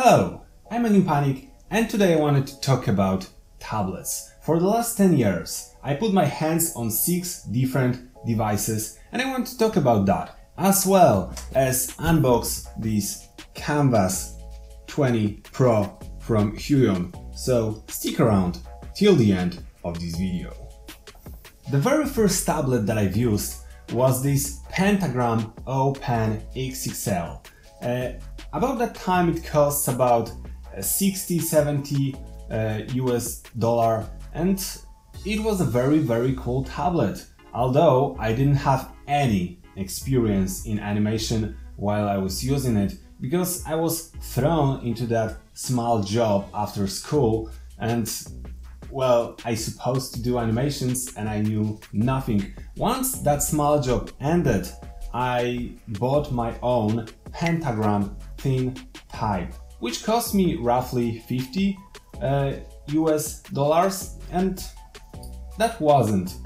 Hello, I'm Maginpanic, and today I wanted to talk about tablets. For the last 10 years, I put my hands on 6 different devices, and I want to talk about that, as well as unbox this Canvas 20 Pro from Wacom. So stick around till the end of this video. The very first tablet that I've used was this Pentagram O-Pen XXL. About that time it costs about 60-70 US dollar, and it was a very cool tablet, although I didn't have any experience in animation while I was using it, because I was thrown into that small job after school, and well, I supposed to do animations and I knew nothing. Once that small job ended, I bought my own Pentagram thin type, which cost me roughly 50 US dollars, and that wasn't.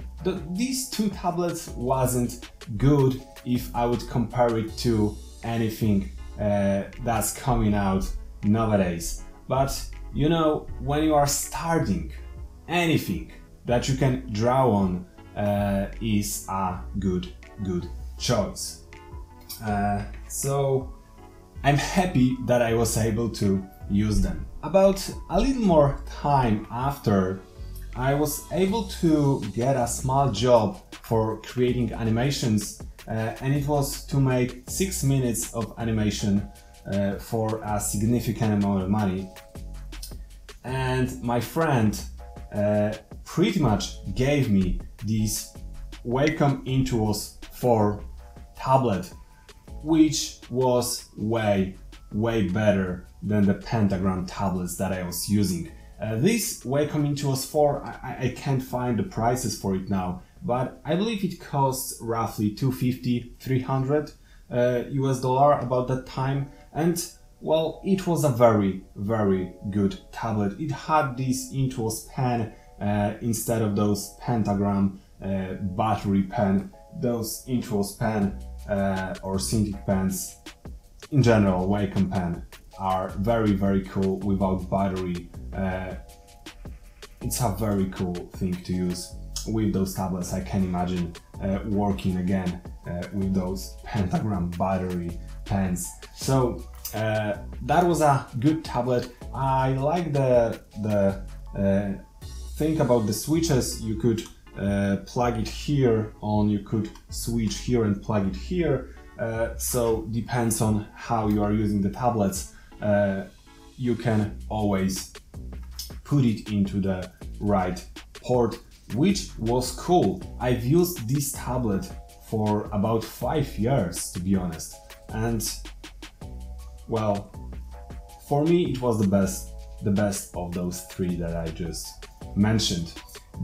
These two tablets wasn't good if I would compare it to anything that's coming out nowadays. But you know, when you are starting, anything that you can draw on is a good choice. So I'm happy that I was able to use them. About a little more time after, I was able to get a small job for creating animations, and it was to make 6 minutes of animation for a significant amount of money. And my friend pretty much gave me this Wacom Intuos 4 tablet, which was way better than the Pentagram tablets that I was using. This Wacom Intuos 4, I can't find the prices for it now, but I believe it costs roughly 250-300 US dollar about that time, and well, it was a very good tablet. It had this Intuos pen instead of those Pentagram battery pen. Those Intuos pen or Cintiq pens, in general, Wacom pen, are very cool without battery. It's a very cool thing to use with those tablets. I can imagine working again with those Pentagram battery pens. So that was a good tablet. I like the thing about the switches. You could plug it here on, you could switch here and plug it here. So depends on how you are using the tablets. You can always put it into the right port, which was cool. I've used this tablet for about 5 years, to be honest, and well, for me it was the best of those 3 that I just mentioned.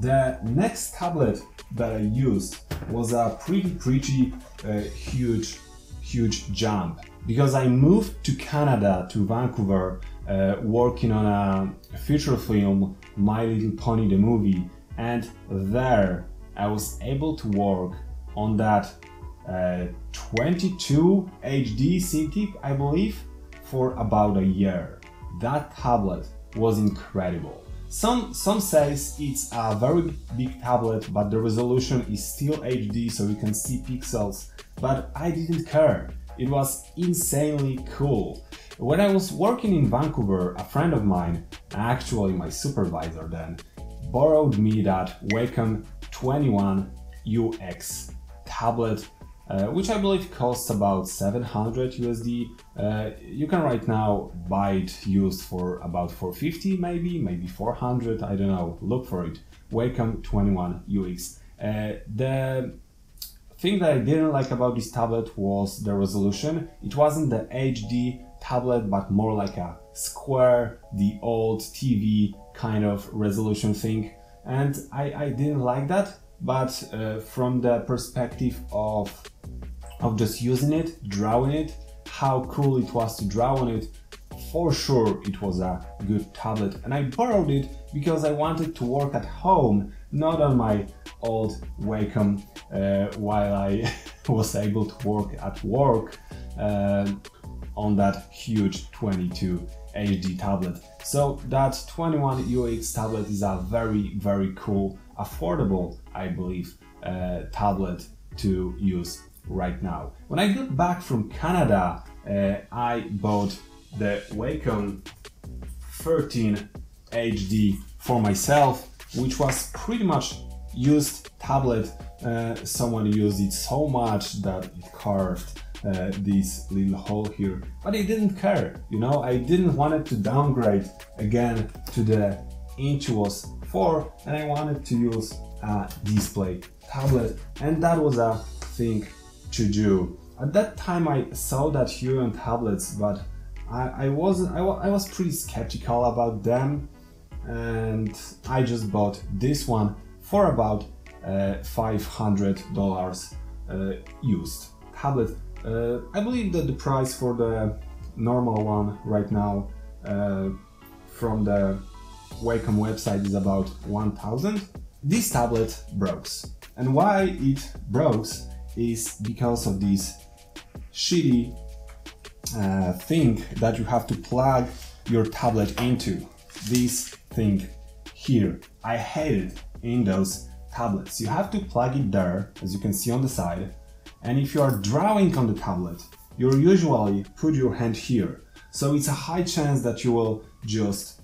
The next tablet that I used was a pretty huge jump, because I moved to Canada, to Vancouver, working on a feature film, My Little Pony the movie, and there I was able to work on that 22 HD Cintiq, I believe, for about a year. That tablet was incredible. Some says it's a very big tablet, but the resolution is still HD, so you can see pixels, but I didn't care. It was insanely cool. When I was working in Vancouver, a friend of mine, actually my supervisor then, borrowed me that Wacom 21 UX tablet, which I believe costs about 700 USD. You can right now buy it used for about 450, maybe 400, I don't know, look for it. Wacom 21 UX. The thing that I didn't like about this tablet was the resolution. It wasn't the HD tablet, but more like a square, the old TV kind of resolution thing, and I didn't like that. But from the perspective of just using it, drawing it, how cool it was to draw on it, for sure it was a good tablet, and I borrowed it because I wanted to work at home, not on my old Wacom, while I was able to work at work on that huge 22 HD tablet. So that 21 UX tablet is a very cool, affordable, I believe, tablet to use right now. When I got back from Canada, I bought the Wacom 13 HD for myself, which was pretty much used tablet. Someone used it so much that it carved this little hole here, but I didn't care, you know. I didn't want it to downgrade again to the Intuos 4, and I wanted to use a display tablet, and that was a thing to do. At that time I saw that here on tablets, but I was pretty skeptical about them, and I just bought this one for about $500 used tablet. I believe that the price for the normal one right now from the Wacom website is about 1,000. This tablet broke, and why it broke is because of this shitty thing that you have to plug your tablet into. This thing here, I hate it in those tablets. You have to plug it there, as you can see on the side, and if you are drawing on the tablet, you usually put your hand here. So it's a high chance that you will just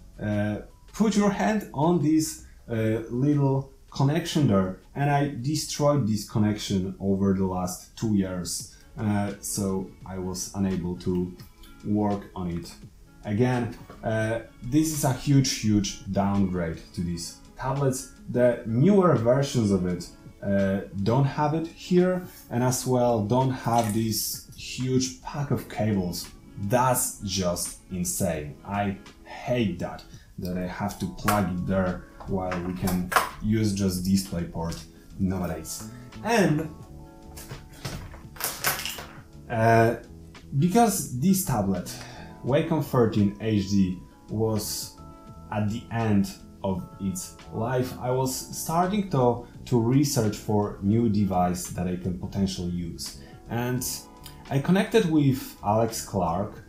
put your hand on this little connection there, and I destroyed this connection over the last 2 years. So I was unable to work on it again. This is a huge downgrade to these tablets. The newer versions of it don't have it here, and as well don't have this huge pack of cables. That's just insane. I hate that I have to plug it there while we can use just DisplayPort nowadays. And because this tablet, Wacom 13 HD, was at the end of its life, I was starting to research for new device that I can potentially use. And I connected with Alex Clark,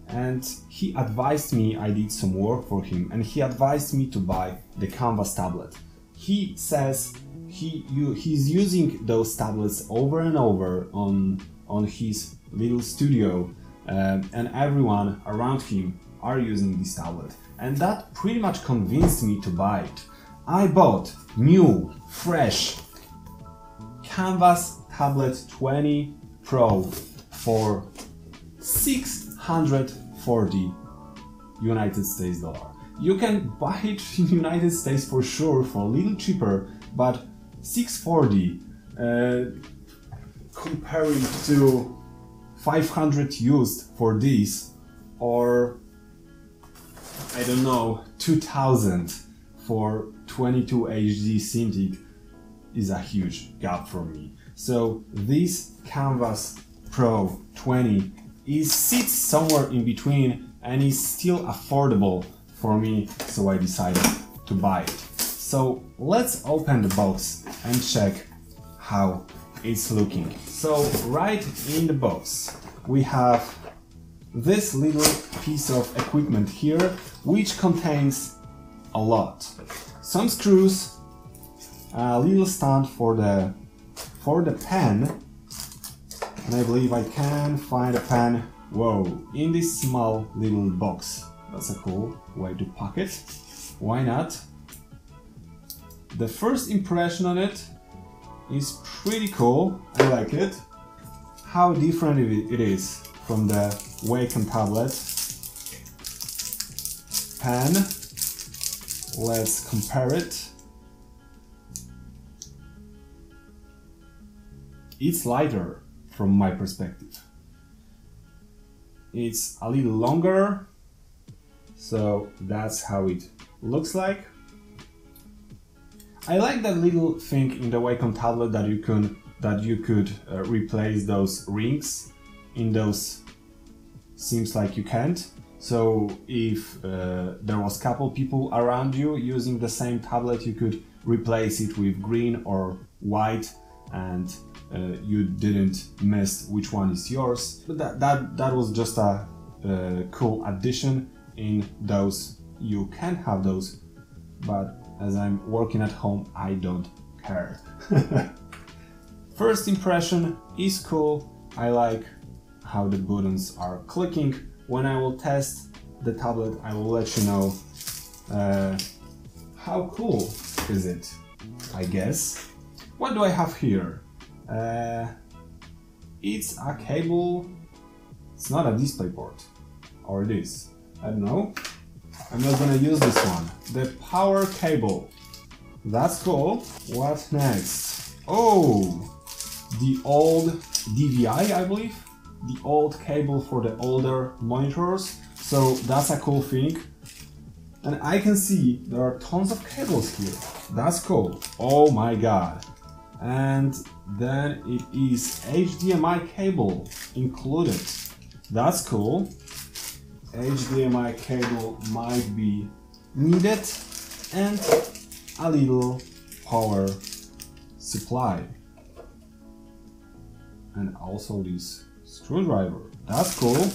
and he advised me, I did some work for him, and he advised me to buy the Canvas tablet. He says he's using those tablets over and over on his little studio, and everyone around him are using this tablet, and that pretty much convinced me to buy it. I bought new, fresh Canvas Tablet 20 Pro for $640 United States dollar. You can buy it in United States for sure for a little cheaper, but 640 comparing to 500 used for this, or I don't know, 2000 for 22 HD Cintiq, is a huge gap for me. So this Canvas Pro 20 sits somewhere in between and is still affordable for me, so I decided to buy it. So let's open the box and check how it's looking. So right in the box we have this little piece of equipment here, which contains a lot. Some screws, a little stand for the pen, and I believe I can find a pen. Whoa, in this small little box. That's a cool way to pack it. Why not? The first impression on it is pretty cool. I like it. How different it is from the Wacom tablet pen. Let's compare it. It's lighter from my perspective. It's a little longer, so that's how it looks like. I like that little thing in the Wacom tablet that you could replace those rings in those. Seems like you can't. So if there was a couple people around you using the same tablet, you could replace it with green or white, and you didn't miss which one is yours. But that was just a cool addition in those. You can have those, but as I'm working at home, I don't care. First impression is cool. I like how the buttons are clicking. When I will test the tablet, I will let you know how cool is it, I guess. What do I have here? It's a cable. It's not a DisplayPort, or it is. I don't know. I'm not gonna use this one. The power cable. That's cool. What next? Oh, the old DVI, I believe. The old cable for the older monitors. So that's a cool thing. And I can see there are tons of cables here. That's cool. Oh my god. And then it is HDMI cable included. That's cool. HDMI cable might be needed, and a little power supply. And also this screwdriver. That's cool.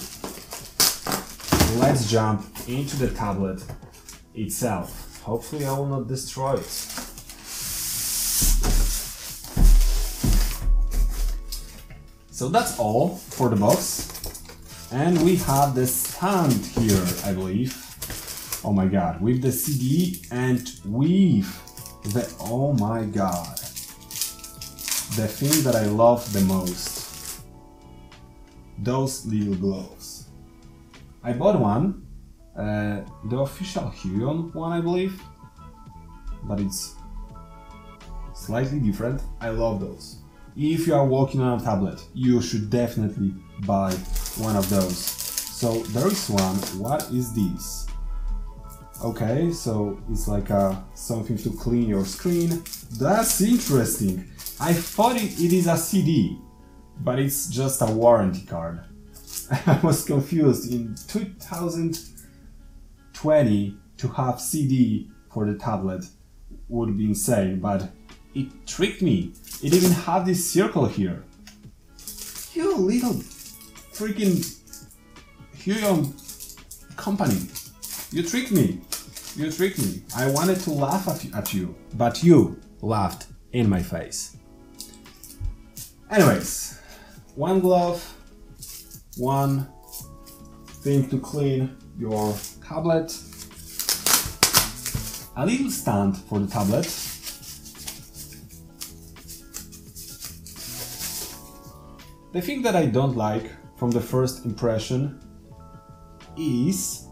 Let's jump into the tablet itself. Hopefully I will not destroy it. So that's all for the box. And we have the stand here, I believe. Oh my god, with the CD and with the, oh my god, the thing that I love the most. Those little gloves. I bought one, the official Huion one, I believe, but it's slightly different. I love those. If you are working on a tablet, you should definitely buy one of those. So there is one. What is this? Okay, so it's like something to clean your screen. That's interesting. I thought it is a CD, but it's just a warranty card. I was confused. In 2020 to have CD for the tablet would be insane, but it tricked me. It even had this circle here. You little freaking Huion company. You tricked me. You tricked me. I wanted to laugh at you, but you laughed in my face. Anyways, one glove, one thing to clean your tablet, a little stand for the tablet, the thing that I don't like from the first impression is...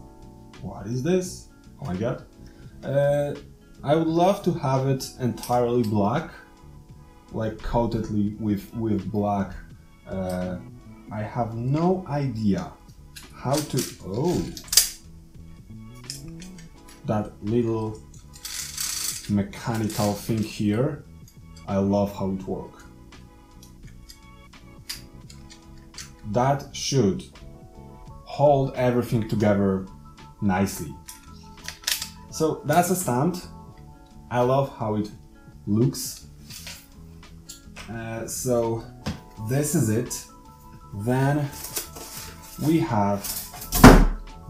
what is this? Oh my god. I would love to have it entirely black, like coatedly with black. I have no idea how to... oh! That little mechanical thing here, I love how it works. That should hold everything together nicely. So that's a stand. I love how it looks. So this is it. Then we have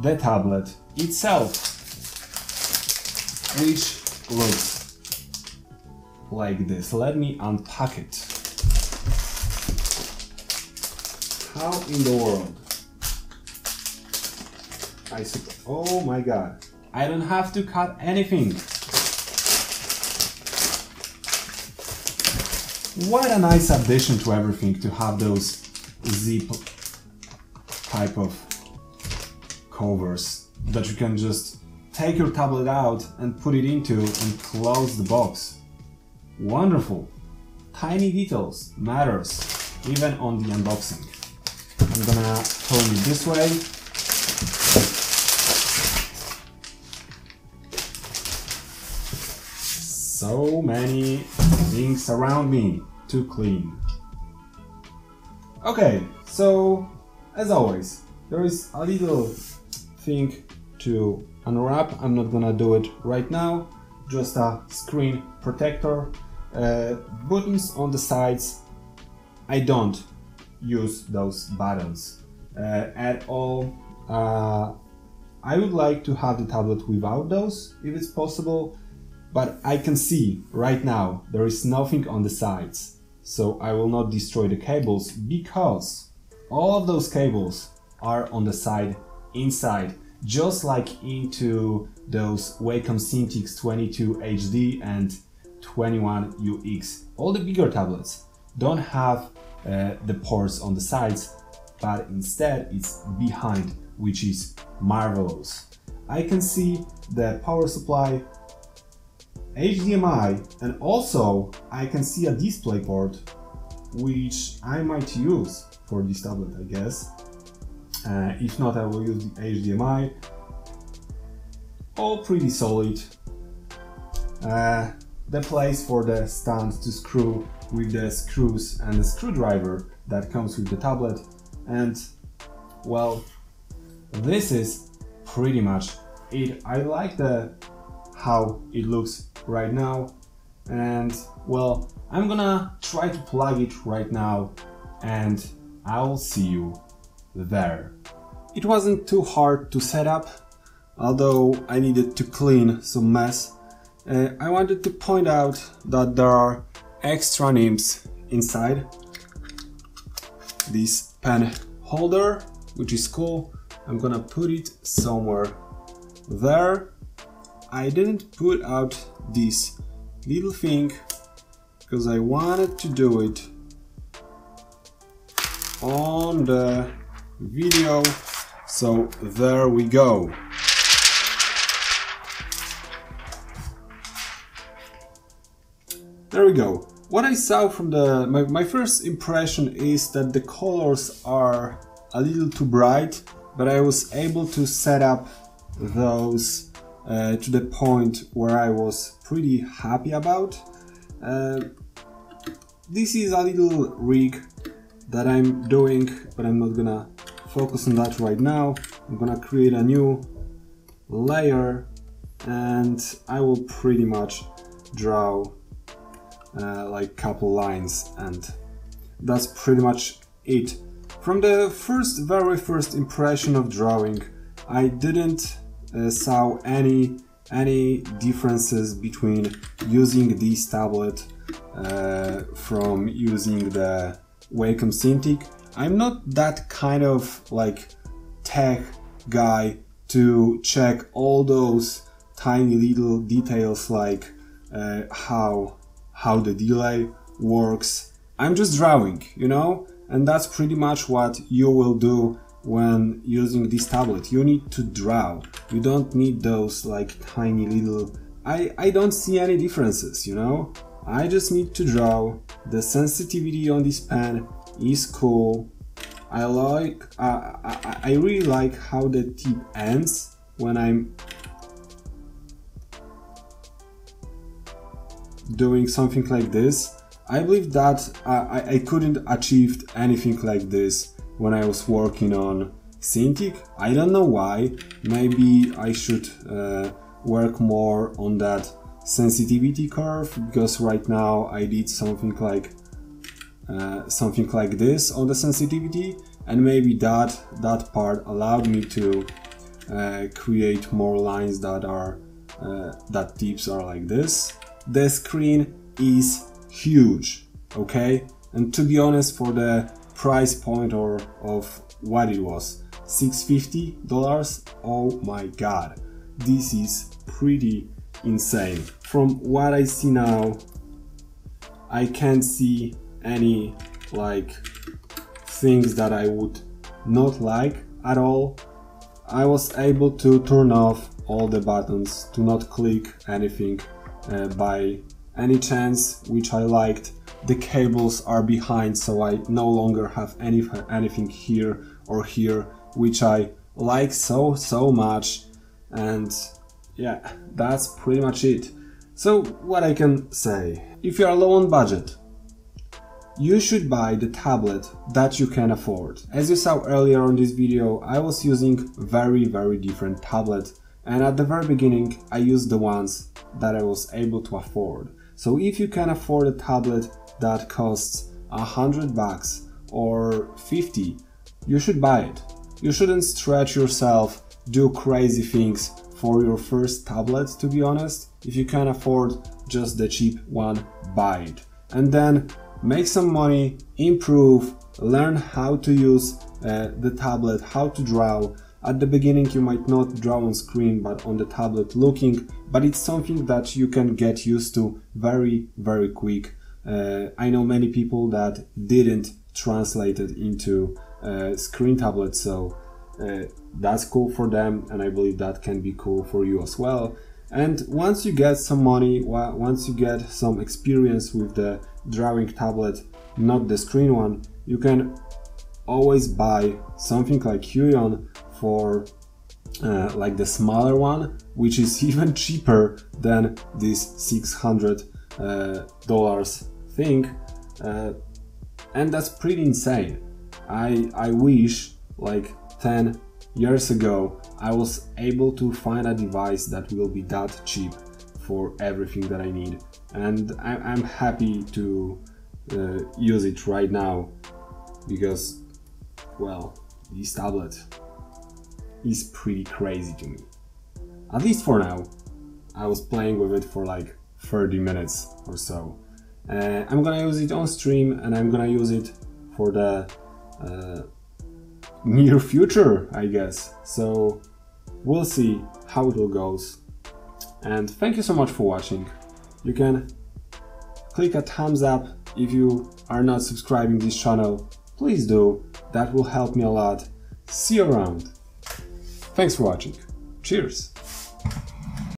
the tablet itself, which looks like this. Let me unpack it. How in the world? Oh my god. I don't have to cut anything. What a nice addition to everything to have those zip type of covers that you can just take your tablet out and put it into and close the box. Wonderful. Tiny details matters even on the unboxing. I'm gonna turn it this way. So many things around me to clean. Okay, so as always, there is a little thing to unwrap. I'm not gonna do it right now. Just a screen protector, buttons on the sides, I don't use those buttons at all. I would like to have the tablet without those if it's possible, but I can see right now there is nothing on the sides, so I will not destroy the cables because all of those cables are on the side inside, just like into those Wacom Cintiq 22 HD and 21 UX. All the bigger tablets don't have the ports on the sides, but instead it's behind, which is marvelous. I can see the power supply, HDMI, and also I can see a display port, which I might use for this tablet, I guess. If not, I will use the HDMI. All pretty solid. The place for the stand to screw with the screws and the screwdriver that comes with the tablet, and well, this is pretty much it. I like how it looks right now, and well, I'm gonna try to plug it right now and I'll see you there. It wasn't too hard to set up, although I needed to clean some mess. I wanted to point out that there are extra nibs inside this pen holder, which is cool. I'm gonna put it somewhere there. I didn't put out this little thing because I wanted to do it on the video, so there we go. There we go. What I saw from my first impression is that the colors are a little too bright, but I was able to set up those to the point where I was pretty happy about. This is a little rig that I'm doing, but I'm not gonna focus on that right now. I'm gonna create a new layer and I will pretty much draw like couple lines, and that's pretty much it. From the very first impression of drawing, I didn't saw any differences between using this tablet from using the Wacom Cintiq. I'm not that kind of like tech guy to check all those tiny little details like how the delay works. I'm just drawing, you know, and that's pretty much what you will do when using this tablet. You need to draw. You don't need those like tiny little... I don't see any differences, you know. I just need to draw. The sensitivity on this pen is cool. I really like how the tip ends when I'm doing something like this. I believe that I couldn't achieve anything like this when I was working on Cintiq. I don't know why. Maybe I should work more on that sensitivity curve, because right now I did something like this on the sensitivity, and maybe that part allowed me to create more lines that are that tips are like this. The screen is huge, okay, and to be honest, for the price point of what it was, $650, oh my god, this is pretty insane. From what I see now, I can't see any like things that I would not like at all. I was able to turn off all the buttons, to not click anything by any chance, which I liked. The cables are behind, so I no longer have anything here or here, which I like so much. And yeah, that's pretty much it. So what I can say, if you are low on budget, you should buy the tablet that you can afford. As you saw earlier on this video, I was using very different tablets, and at the very beginning I used the ones that I was able to afford. So if you can afford a tablet that costs $100 or 50, you should buy it. You shouldn't stretch yourself, do crazy things for your first tablet, to be honest. If you can afford just the cheap one, buy it. And then make some money, improve, learn how to use the tablet, how to draw. At the beginning you might not draw on screen but on the tablet looking, but it's something that you can get used to very, very quick. I know many people that didn't translate it into screen tablet, so that's cool for them, and I believe that can be cool for you as well. And once you get some money, once you get some experience with the drawing tablet, not the screen one, you can always buy something like Huion for like the smaller one, which is even cheaper than this $600 thing, and that's pretty insane. I wish like 10 years ago I was able to find a device that will be that cheap for everything that I need, and I'm happy to use it right now, because, well, this tablet is pretty crazy to me. At least for now. I was playing with it for like 30 minutes or so. I'm gonna use it on stream, and I'm gonna use it for the near future, I guess. So we'll see how it all goes. And thank you so much for watching. You can click a thumbs up if you are not subscribing to this channel. Please do, that will help me a lot. See you around. Thanks for watching. Cheers!